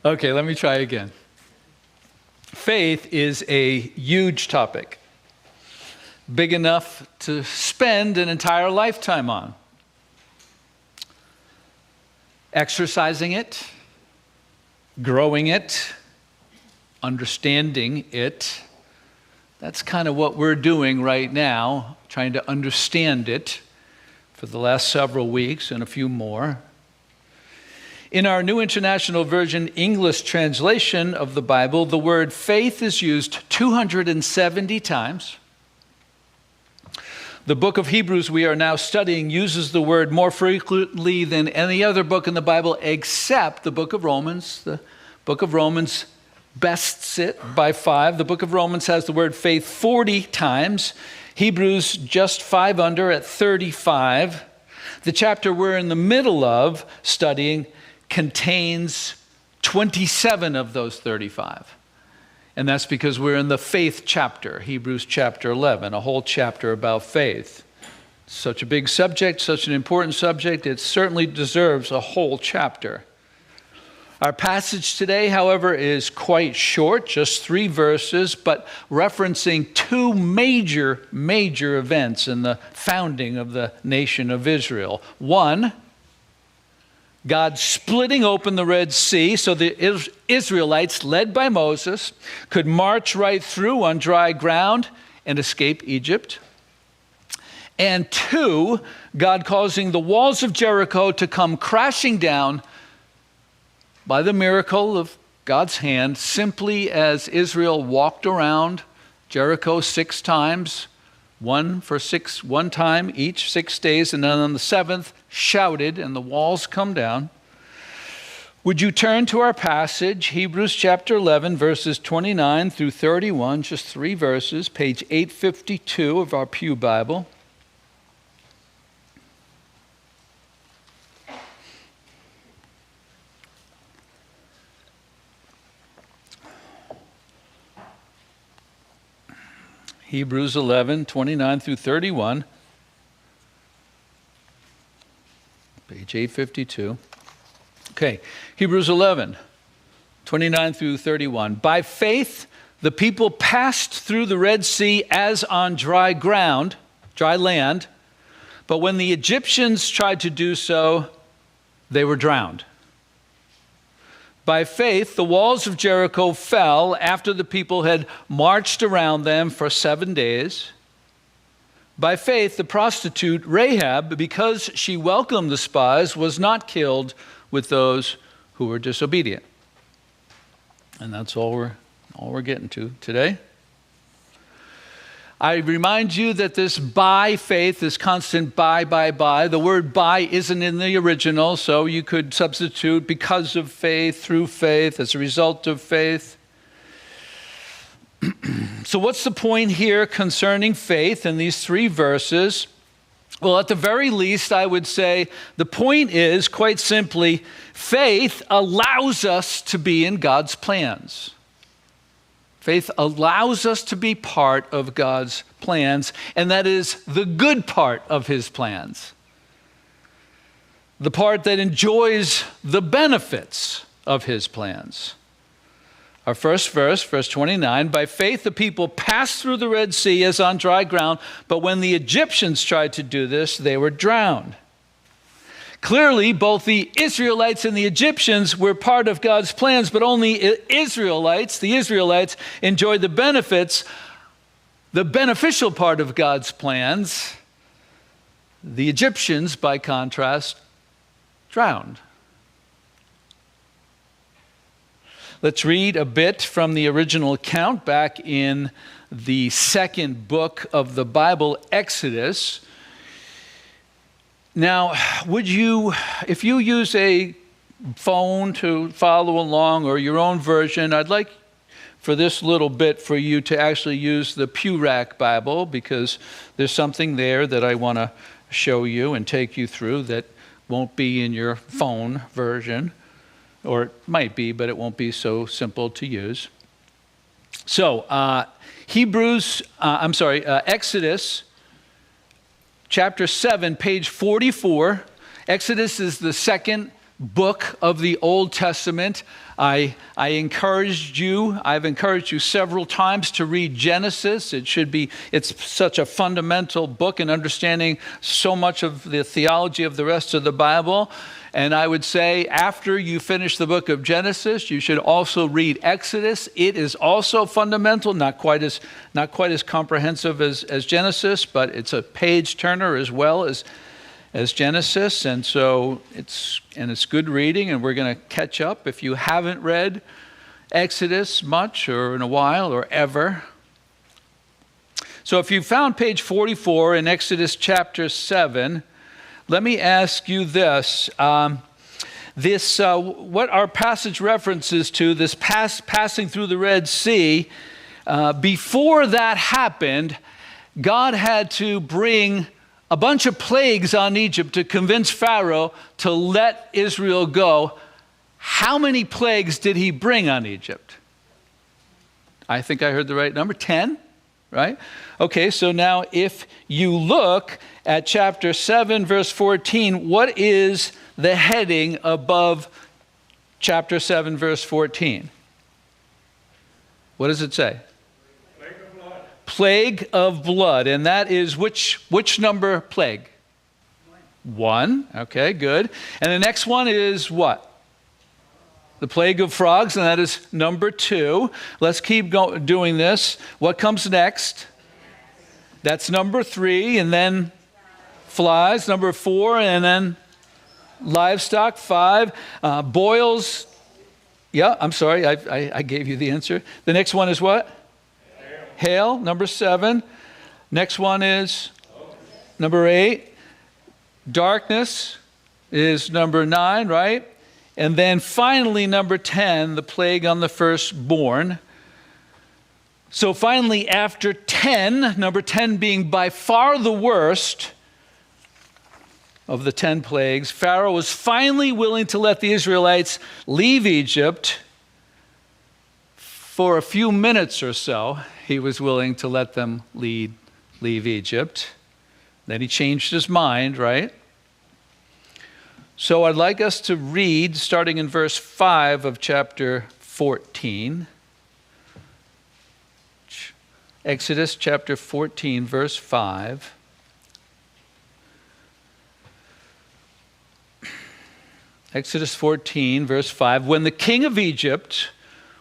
Okay, let me try again. Faith is a huge topic, big enough to spend an entire lifetime on. Exercising it, growing it, understanding it. That's kind of what we're doing right now, trying to understand it for the last several weeks and a few more. In our New International Version English translation of the Bible, the word faith is used 270 times. The book of Hebrews we are now studying uses the word more frequently than any other book in the Bible except the book of Romans. The book of Romans bests it by 5. The book of Romans has the word faith 40 times. Hebrews just 5 under at 35. The chapter we're in the middle of studying contains 27 of those 35. And that's because we're in the faith chapter, Hebrews chapter 11, a whole chapter about faith. Such a big subject, such an important subject, it certainly deserves a whole chapter. Our passage today, however, is quite short, just 3 verses, but referencing 2 major events in the founding of the nation of Israel. One, God splitting open the Red Sea so the Israelites, led by Moses, could march right through on dry ground and escape Egypt. And 2, God causing the walls of Jericho to come crashing down by the miracle of God's hand, simply as Israel walked around Jericho 6 times, one time each 6 days, and then on the 7th shouted and the walls come down. Would you turn to our passage, Hebrews chapter 11, verses 29 through 31, just 3 verses, page 852 of our Pew Bible. Hebrews 11, 29 through 31, page 852. Okay, Hebrews 11, 29 through 31. By faith, the people passed through the Red Sea as on dry ground, dry land, but when the Egyptians tried to do so, they were drowned. By faith, the walls of Jericho fell after the people had marched around them for 7 days. By faith, the prostitute Rahab, because she welcomed the spies, was not killed with those who were disobedient. And that's all we're getting to today. I remind you that this by faith, this constant by, the word by isn't in the original, so you could substitute because of faith, through faith, as a result of faith. So what's the point here concerning faith in these 3 verses? Well, at the very least, I would say the point is, quite simply, faith allows us to be in God's plans. Faith allows us to be part of God's plans, and that is the good part of his plans. The part that enjoys the benefits of his plans. Our first verse, verse 29, by faith the people passed through the Red Sea as on dry ground, but when the Egyptians tried to do this, they were drowned. Clearly, both the Israelites and the Egyptians were part of God's plans, but only the Israelites enjoyed the benefits, the beneficial part of God's plans. The Egyptians, by contrast, drowned. Let's read a bit from the original account back in the 2nd book of the Bible, Exodus. Now, if you use a phone to follow along or your own version, I'd like for this little bit for you to actually use the Pew Rack Bible, because there's something there that I want to show you and take you through that won't be in your phone version, or it might be, but it won't be so simple to use. So, Exodus chapter 7, page 44. Exodus is the 2nd book of the Old Testament. I've encouraged you several times to read Genesis. It's such a fundamental book in understanding so much of the theology of the rest of the Bible. And I would say after you finish the book of Genesis, you should also read Exodus. It is also fundamental, not quite as comprehensive as Genesis, but it's a page turner as well as Genesis, and so it's good reading, and we're going to catch up if you haven't read Exodus much or in a while or ever. So if you found page 44 in Exodus chapter 7, let me ask you this. What our passage references to, this passing through the Red Sea, before that happened, God had to bring a bunch of plagues on Egypt to convince Pharaoh to let Israel go. How many plagues did he bring on Egypt? I think I heard the right number, 10, right? Okay, so now if you look at chapter 7, verse 14, what is the heading above chapter 7, verse 14? What does it say? Plague of blood. And that is which number plague? 1. Okay, good. And the next one is what? The plague of frogs, and that is number 2. Let's keep doing this. What comes next? That's number 3, and then flies, number 4, and then livestock, 5. Boils. Yeah, I'm sorry, I gave you the answer. The next one is what? Hail, number 7. Next one is number 8. Darkness is number 9, right? And then finally, number 10, the plague on the firstborn. So finally, after 10, number 10 being by far the worst of the 10 plagues, Pharaoh was finally willing to let the Israelites leave Egypt. For a few minutes or so, he was willing to let them leave Egypt. Then he changed his mind, right? So I'd like us to read, starting in verse 5 of chapter 14. Exodus chapter 14, verse 5. Exodus 14, verse 5. When the king of Egypt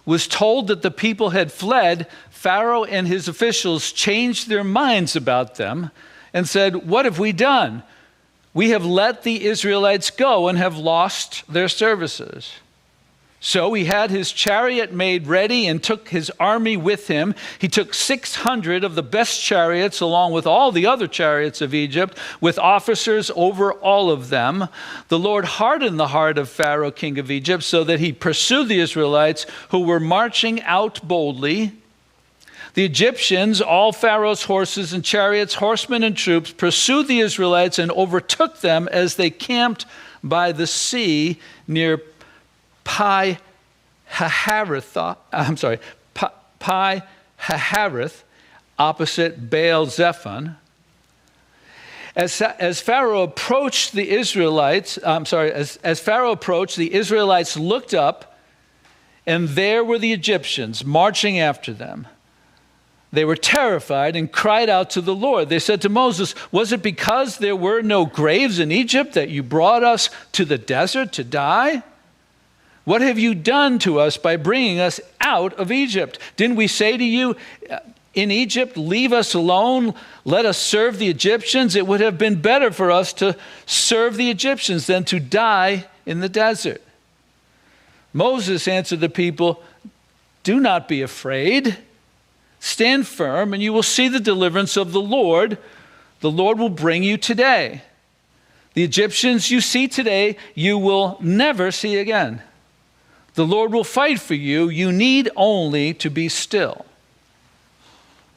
was told that the people had fled, Pharaoh and his officials changed their minds about them and said, "What have we done? We have let the Israelites go and have lost their services." So he had his chariot made ready and took his army with him. He took 600 of the best chariots along with all the other chariots of Egypt, with officers over all of them. The Lord hardened the heart of Pharaoh, king of Egypt, so that he pursued the Israelites who were marching out boldly. The Egyptians, all Pharaoh's horses and chariots, horsemen and troops, pursued the Israelites and overtook them as they camped by the sea near Pi-Hahiroth, opposite Baal-zephon. As Pharaoh approached, the Israelites looked up, and there were the Egyptians marching after them. They were terrified and cried out to the Lord. They said to Moses, "Was it because there were no graves in Egypt that you brought us to the desert to die? What have you done to us by bringing us out of Egypt? Didn't we say to you in Egypt, 'Leave us alone, let us serve the Egyptians'? It would have been better for us to serve the Egyptians than to die in the desert." Moses answered the people, "Do not be afraid. Stand firm, and you will see the deliverance of the Lord. The Lord will bring you today. The Egyptians you see today, you will never see again. The Lord will fight for you. You need only to be still."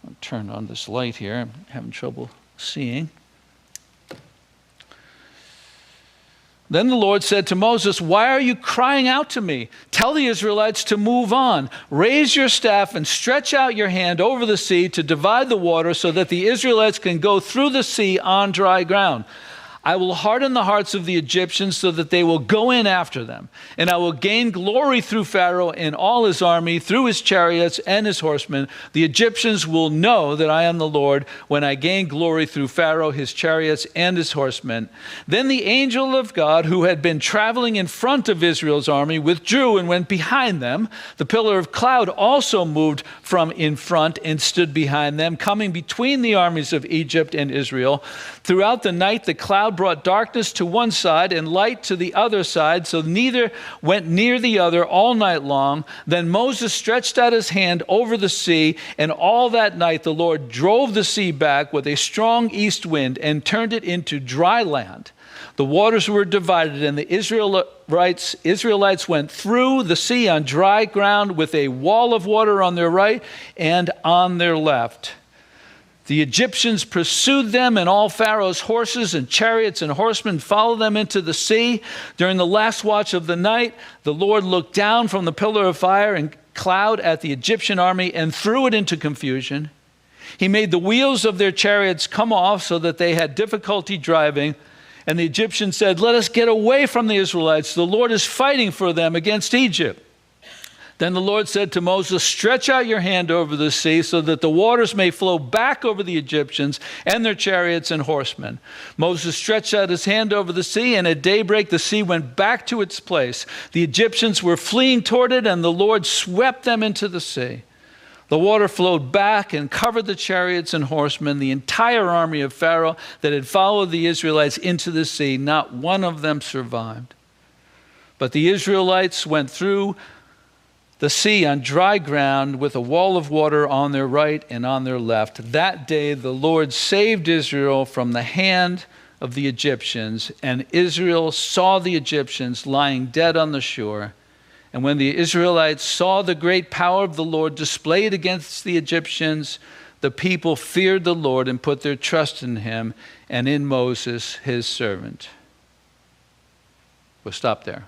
I'll turn on this light here. I'm having trouble seeing. Then the Lord said to Moses, "Why are you crying out to me? Tell the Israelites to move on. Raise your staff and stretch out your hand over the sea to divide the water so that the Israelites can go through the sea on dry ground. I will harden the hearts of the Egyptians so that they will go in after them. And I will gain glory through Pharaoh and all his army, through his chariots and his horsemen. The Egyptians will know that I am the Lord when I gain glory through Pharaoh, his chariots, and his horsemen. Then the angel of God, who had been traveling in front of Israel's army, withdrew and went behind them. The pillar of cloud also moved from in front and stood behind them, coming between the armies of Egypt and Israel. Throughout the night, the cloud brought darkness to one side and light to the other side, so neither went near the other all night long. Then Moses stretched out his hand over the sea, and all that night the Lord drove the sea back with a strong east wind and turned it into dry land. The waters were divided, and the Israelites went through the sea on dry ground with a wall of water on their right and on their left. The Egyptians pursued them, and all Pharaoh's horses and chariots and horsemen followed them into the sea. During the last watch of the night, the Lord looked down from the pillar of fire and cloud at the Egyptian army and threw it into confusion. He made the wheels of their chariots come off so that they had difficulty driving. And the Egyptians said, "Let us get away from the Israelites. The Lord is fighting for them against Egypt." Then the Lord said to Moses, "Stretch out your hand over the sea so that the waters may flow back over the Egyptians and their chariots and horsemen." Moses stretched out his hand over the sea, and at daybreak the sea went back to its place. The Egyptians were fleeing toward it, and the Lord swept them into the sea. The water flowed back and covered the chariots and horsemen, the entire army of Pharaoh that had followed the Israelites into the sea. Not one of them survived. But the Israelites went through the sea on dry ground with a wall of water on their right and on their left. That day the Lord saved Israel from the hand of the Egyptians, and Israel saw the Egyptians lying dead on the shore. And when the Israelites saw the great power of the Lord displayed against the Egyptians, the people feared the Lord and put their trust in him and in Moses, his servant. We'll stop there.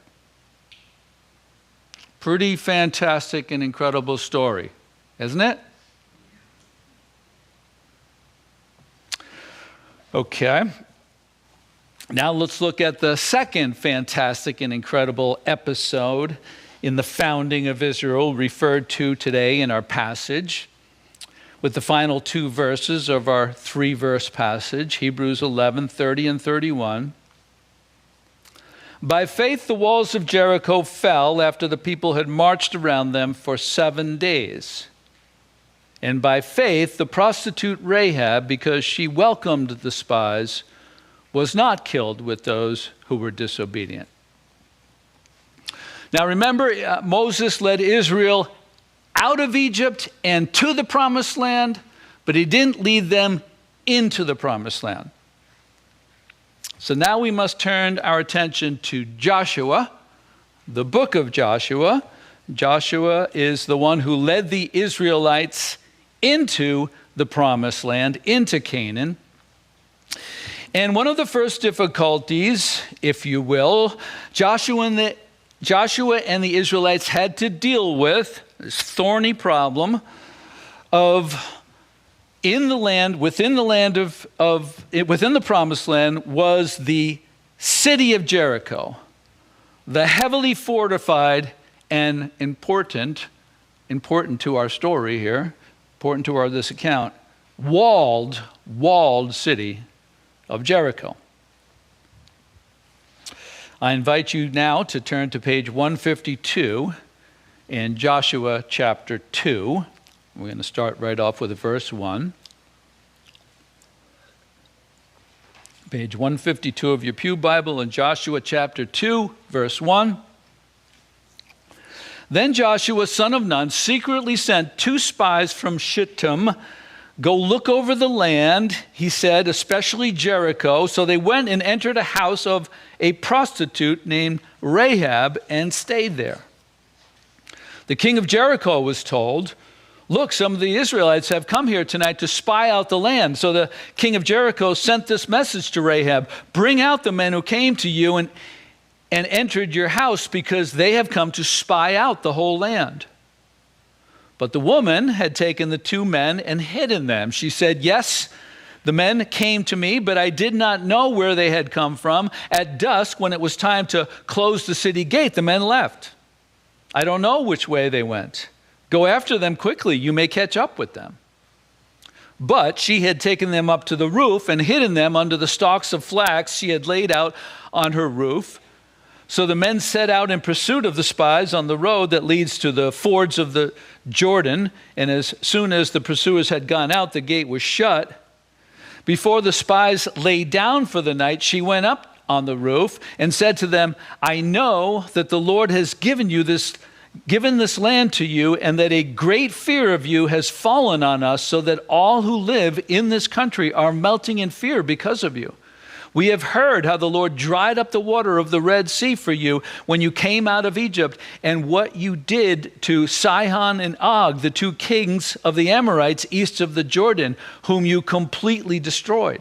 Pretty fantastic and incredible story, isn't it? Okay. Now let's look at the second fantastic and incredible episode in the founding of Israel, referred to today in our passage, with the final two verses of our three-verse passage, Hebrews 11:30 and 31. By faith, the walls of Jericho fell after the people had marched around them for 7 days. And by faith, the prostitute Rahab, because she welcomed the spies, was not killed with those who were disobedient. Now remember, Moses led Israel out of Egypt and to the promised land, but he didn't lead them into the promised land. So now we must turn our attention to Joshua, the book of Joshua. Joshua is the one who led the Israelites into the promised land, into Canaan. And one of the first difficulties, if you will, Joshua and the Israelites had to deal with this thorny problem of within the promised land was the city of Jericho, the heavily fortified and important to our story here, important to this account, walled city of Jericho. I invite you now to turn to page 152 in Joshua chapter 2. We're going to start right off with verse 1. Page 152 of your Pew Bible in Joshua chapter 2, verse 1. Then Joshua, son of Nun, secretly sent 2 spies from Shittim. "Go look over the land," he said, "especially Jericho." So they went and entered a house of a prostitute named Rahab and stayed there. The king of Jericho was told, "Look, some of the Israelites have come here tonight to spy out the land." So the king of Jericho sent this message to Rahab: "Bring out the men who came to you and entered your house, because they have come to spy out the whole land." But the woman had taken the 2 men and hidden them. She said, "Yes, The men came to me, but I did not know where they had come from. At dusk, when it was time to close the city gate, the men left. I don't know which way they went. Go after them quickly. You may catch up with them." But she had taken them up to the roof and hidden them under the stalks of flax she had laid out on her roof. So the men set out in pursuit of the spies on the road that leads to the fords of the Jordan. And as soon as the pursuers had gone out, the gate was shut. Before the spies lay down for the night, she went up on the roof and said to them, "I know that the Lord has given this land to you, and that a great fear of you has fallen on us, so that all who live in this country are melting in fear because of you. We have heard how the Lord dried up the water of the Red Sea for you when you came out of Egypt, and what you did to Sihon and Og, the two kings of the Amorites east of the Jordan, whom you completely destroyed.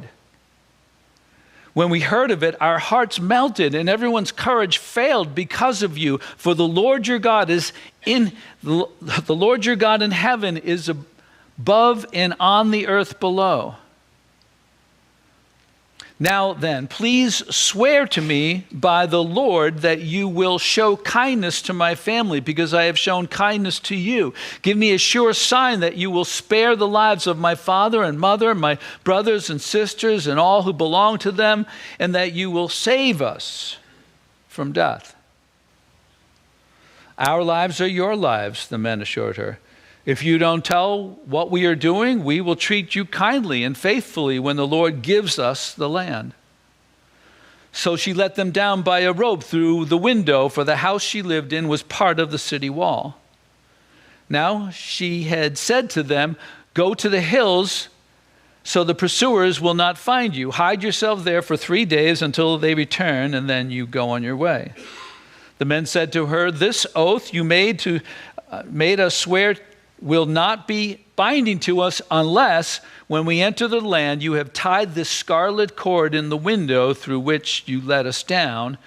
When we heard of it, our hearts melted and everyone's courage failed because of you. For the Lord your God in heaven is above and on the earth below. Now then, please swear to me by the Lord that you will show kindness to my family, because I have shown kindness to you. Give me a sure sign that you will spare the lives of my father and mother, my brothers and sisters, and all who belong to them, and that you will save us from death." "Our lives are your lives," the men assured her. "If you don't tell what we are doing, we will treat you kindly and faithfully when the Lord gives us the land." So she let them down by a rope through the window, for the house she lived in was part of the city wall. Now she had said to them, "Go to the hills so the pursuers will not find you. Hide yourself there for 3 days until they return, and then you go on your way." The men said to her, "This oath you made us swear will not be binding to us unless, when we enter the land, you have tied this scarlet cord in the window through which you let us down,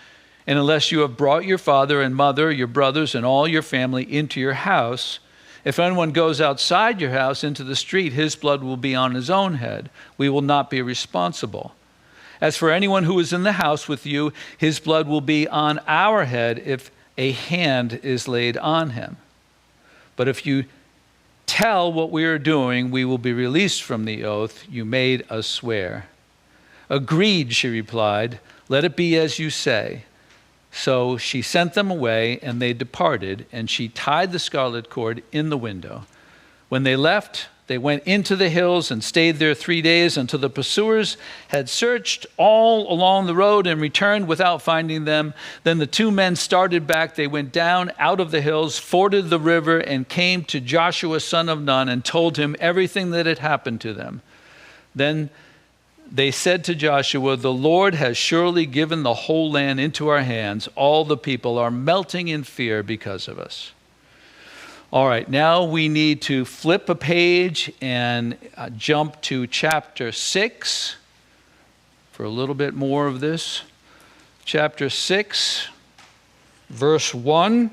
and unless you have brought your father and mother, your brothers, and all your family into your house. If anyone goes outside your house into the street, his blood will be on his own head. We will not be responsible. As for anyone who is in the house with you, his blood will be on our head if a hand is laid on him. But if you tell what we are doing, we will be released from the oath you made us swear." "Agreed," she replied. "Let it be as you say." So she sent them away, and they departed, and she tied the scarlet cord in the window. When they left, they went into the hills and stayed there 3 days until the pursuers had searched all along the road and returned without finding them. Then the two men started back. They went down out of the hills, forded the river, and came to Joshua, son of Nun, and told him everything that had happened to them. Then they said to Joshua, "The Lord has surely given the whole land into our hands. All the people are melting in fear because of us." All right, now we need to flip a page and jump to chapter 6 for a little bit more of this. Chapter 6, verse 1.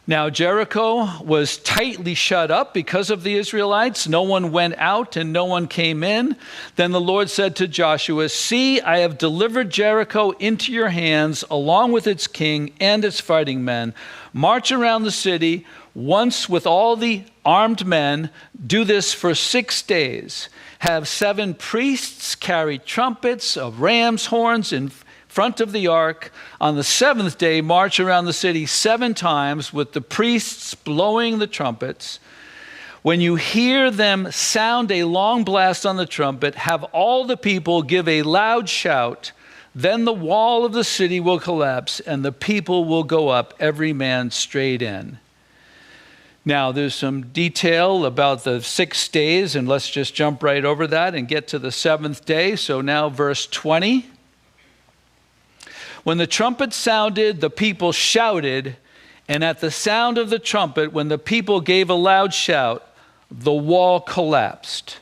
Now Jericho was tightly shut up because of the Israelites. No one went out and no one came in. Then the Lord said to Joshua, "See, I have delivered Jericho into your hands, along with its king and its fighting men. March around the city once with all the armed men. Do this for 6 days. Have 7 priests carry trumpets of ram's horns in front of the ark. On the 7th day, march around the city 7 times with the priests blowing the trumpets. When you hear them sound a long blast on the trumpet, have all the people give a loud shout. Then the wall of the city will collapse and the people will go up, every man straight in." Now, there's some detail about the 6 days, and let's just jump right over that and get to the 7th day. So now verse 20. When the trumpet sounded, the people shouted, and at the sound of the trumpet, when the people gave a loud shout, the wall collapsed.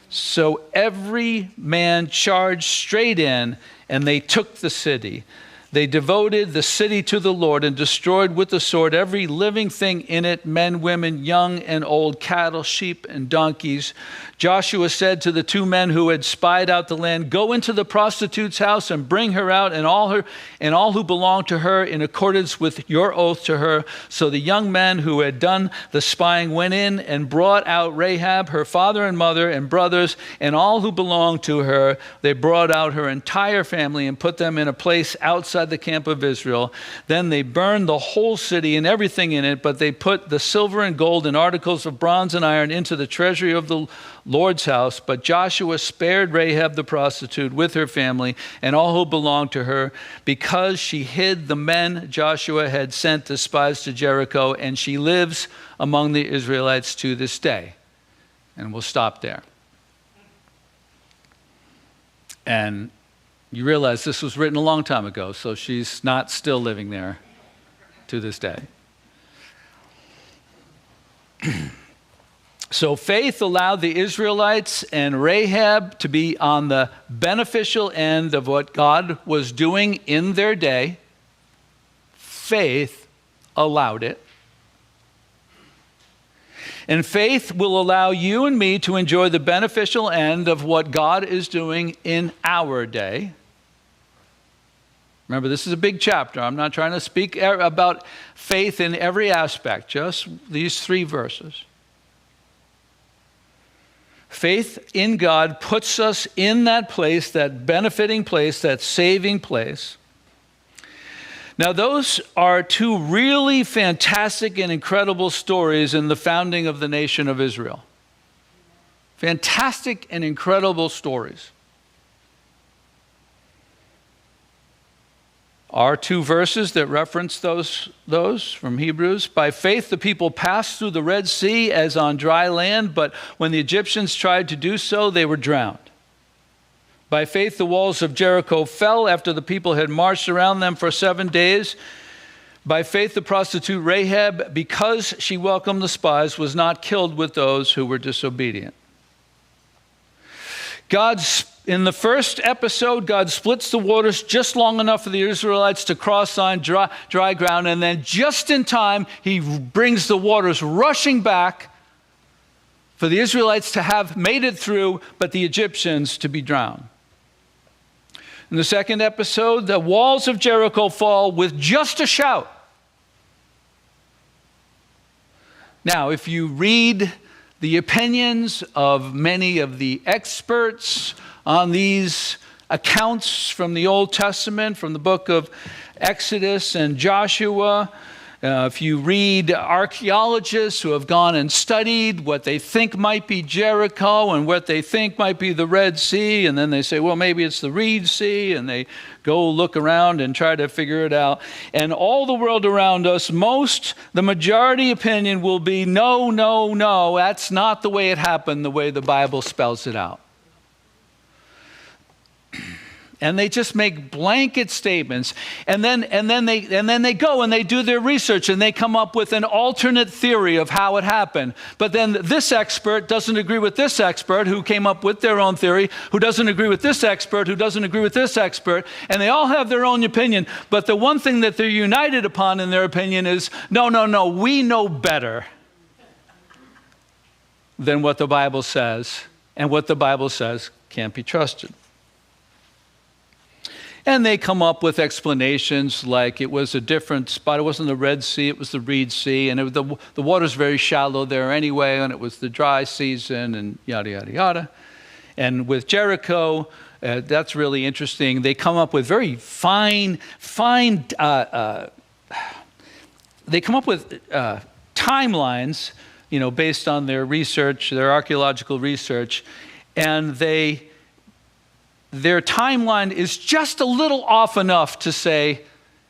So every man charged straight in, and they took the city. They devoted the city to the Lord and destroyed with the sword every living thing in it, men, women, young and old, cattle, sheep, and donkeys. Joshua said to the two men who had spied out the land, "Go into the prostitute's house and bring her out and all who belong to her in accordance with your oath to her." So the young men who had done the spying went in and brought out Rahab, her father and mother and brothers, and all who belonged to her. They brought out her entire family and put them in a place outside the camp of Israel. Then they burned the whole city and everything in it, but they put the silver and gold and articles of bronze and iron into the treasury of the Lord's house. But Joshua spared Rahab the prostitute with her family and all who belonged to her, because she hid the men Joshua had sent as spies to Jericho, and she lives among the Israelites to this day. And we'll stop there. And you realize this was written a long time ago, so she's not still living there to this day. So faith allowed the Israelites and Rahab to be on the beneficial end of what God was doing in their day. Faith allowed it. And faith will allow you and me to enjoy the beneficial end of what God is doing in our day. Remember, this is a big chapter. I'm not trying to speak about faith in every aspect, just these 3 verses. Faith in God puts us in that place, that benefiting place, that saving place. Now, those are 2 really fantastic and incredible stories in the founding of the nation of Israel. Fantastic and incredible stories. Our 2 verses that reference those from Hebrews. By faith, the people passed through the Red Sea as on dry land, but when the Egyptians tried to do so, they were drowned. By faith, the walls of Jericho fell after the people had marched around them for 7 days. By faith, the prostitute Rahab, because she welcomed the spies, was not killed with those who were disobedient. In the first episode, God splits the waters just long enough for the Israelites to cross on dry ground, and then just in time, he brings the waters rushing back for the Israelites to have made it through, but the Egyptians to be drowned. In the second episode, the walls of Jericho fall with just a shout. Now, if you read the opinions of many of the experts on these accounts from the Old Testament, from the book of Exodus and Joshua, if you read archaeologists who have gone and studied what they think might be Jericho and what they think might be the Red Sea, and then they say, well, maybe it's the Reed Sea, and they go look around and try to figure it out. And all the world around us, the majority opinion will be, no, that's not the way it happened, the way the Bible spells it out. And they just make blanket statements, and then they go and they do their research and they come up with an alternate theory of how it happened. But then this expert doesn't agree with this expert who came up with their own theory, who doesn't agree with this expert, who doesn't agree with this expert, and they all have their own opinion. But the one thing that they're united upon in their opinion is, no, we know better than what the Bible says, and what the Bible says can't be trusted. And they come up with explanations like it was a different spot. It wasn't the Red Sea, it was the Reed Sea. And the water's very shallow there anyway, and it was the dry season, and yada, yada, yada. And with Jericho, that's really interesting. They come up with very fine, they come up with timelines, based on their research, their archaeological research. And their timeline is just a little off enough to say,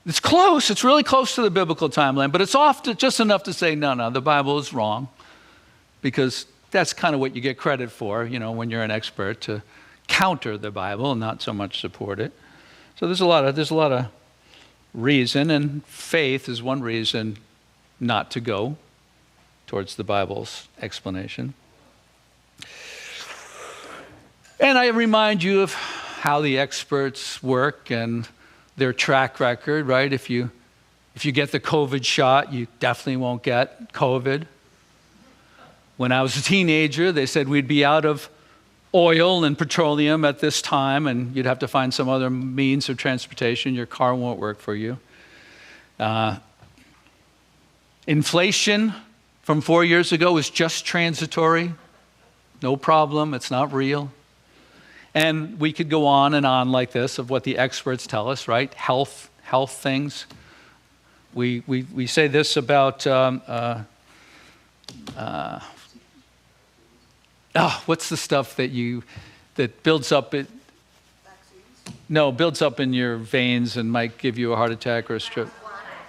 it's close, it's really close to the biblical timeline, but it's off just enough to say, no, the Bible is wrong, because that's kind of what you get credit for, when you're an expert, to counter the Bible and not so much support it. So there's a lot of reason, and faith is one reason not to go towards the Bible's explanation. And I remind you of how the experts work and their track record, right? If you get the COVID shot, you definitely won't get COVID. When I was a teenager, they said we'd be out of oil and petroleum at this time, and you'd have to find some other means of transportation. Your car won't work for you. Inflation from 4 years ago was just transitory. No problem. It's not real. And we could go on and on like this of what the experts tell us, right? Health things. We say this about what's the stuff that builds up it? Vaccines? No, builds up in your veins and might give you a heart attack or a stroke.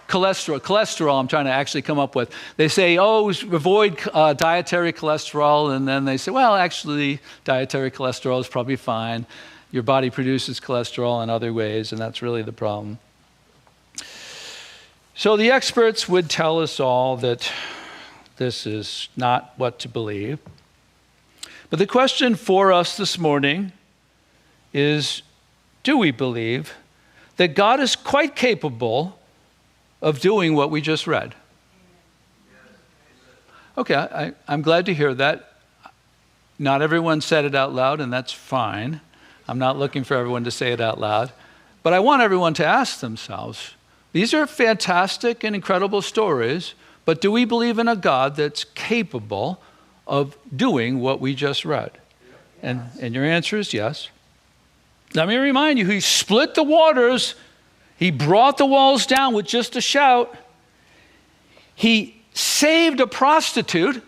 Cholesterol, I'm trying to actually come up with. They say, avoid dietary cholesterol, and then they say, well, actually, dietary cholesterol is probably fine. Your body produces cholesterol in other ways, and that's really the problem. So the experts would tell us all that this is not what to believe. But the question for us this morning is, do we believe that God is quite capable of doing what we just read? Okay, I'm glad to hear that. Not everyone said it out loud, and that's fine. I'm not looking for everyone to say it out loud. But I want everyone to ask themselves, these are fantastic and incredible stories, but do we believe in a God that's capable of doing what we just read? And your answer is yes. Let me remind you, he split the waters. He brought the walls down with just a shout. He saved a prostitute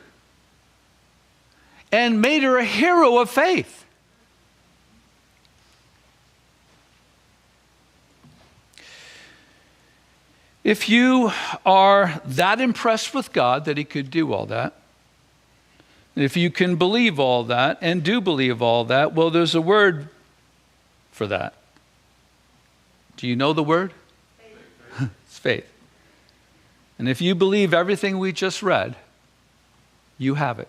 and made her a hero of faith. If you are that impressed with God that he could do all that, if you can believe all that and do believe all that, well, there's a word for that. Do you know the word? Faith. It's faith. And if you believe everything we just read, you have it.